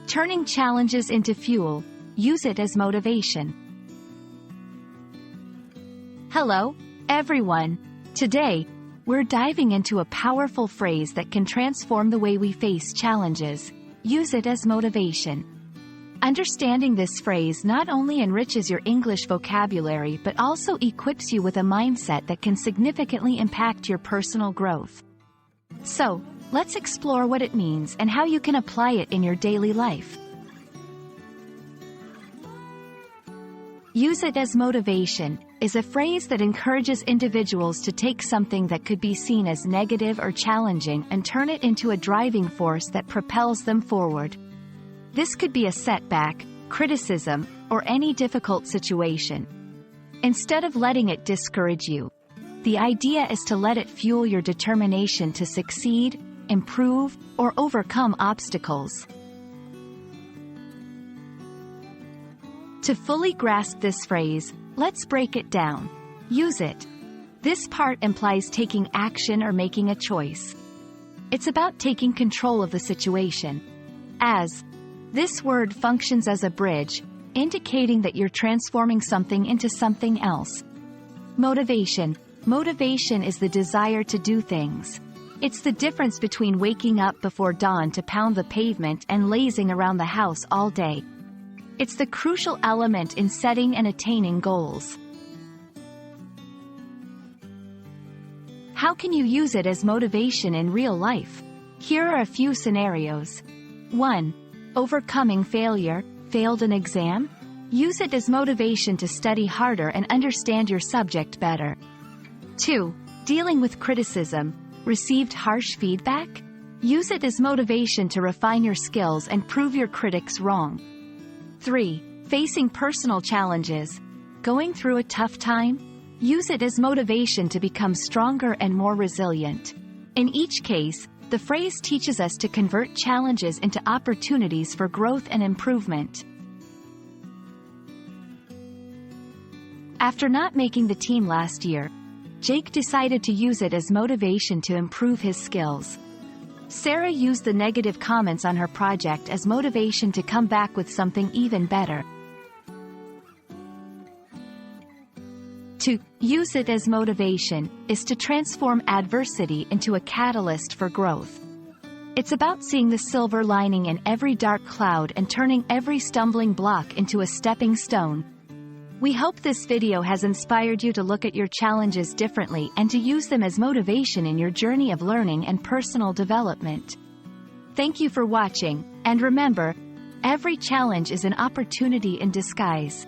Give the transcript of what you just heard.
Turning challenges into fuel, use it as motivation. Hello, everyone. Today, we're diving into a powerful phrase that can transform the way we face challenges. Use it as motivation. Understanding this phrase not only enriches your English vocabulary but also equips you with a mindset that can significantly impact your personal growth. So, let's explore what it means and how you can apply it in your daily life. Use it as motivation is a phrase that encourages individuals to take something that could be seen as negative or challenging and turn it into a driving force that propels them forward. This could be a setback, criticism, or any difficult situation. Instead of letting it discourage you, the idea is to let it fuel your determination to succeed, improve, or overcome obstacles. To fully grasp this phrase, let's break it down. Use it. This part implies taking action or making a choice. It's about taking control of the situation. As this word functions as a bridge, indicating that you're transforming something into something else. Motivation. Motivation is the desire to do things. It's the difference between waking up before dawn to pound the pavement and lazing around the house all day. It's the crucial element in setting and attaining goals. How can you use it as motivation in real life? Here are a few scenarios. 1. Overcoming failure. Failed an exam? Use it as motivation to study harder and understand your subject better. 2. Dealing with criticism. Received harsh feedback? Use it as motivation to refine your skills and prove your critics wrong. 3. Facing personal challenges. Going through a tough time? Use it as motivation to become stronger and more resilient. In each case, the phrase teaches us to convert challenges into opportunities for growth and improvement. After not making the team last year, Jake decided to use it as motivation to improve his skills. Sarah used the negative comments on her project as motivation to come back with something even better. To use it as motivation is to transform adversity into a catalyst for growth. It's about seeing the silver lining in every dark cloud and turning every stumbling block into a stepping stone. We hope this video has inspired you to look at your challenges differently and to use them as motivation in your journey of learning and personal development. Thank you for watching, and remember, every challenge is an opportunity in disguise.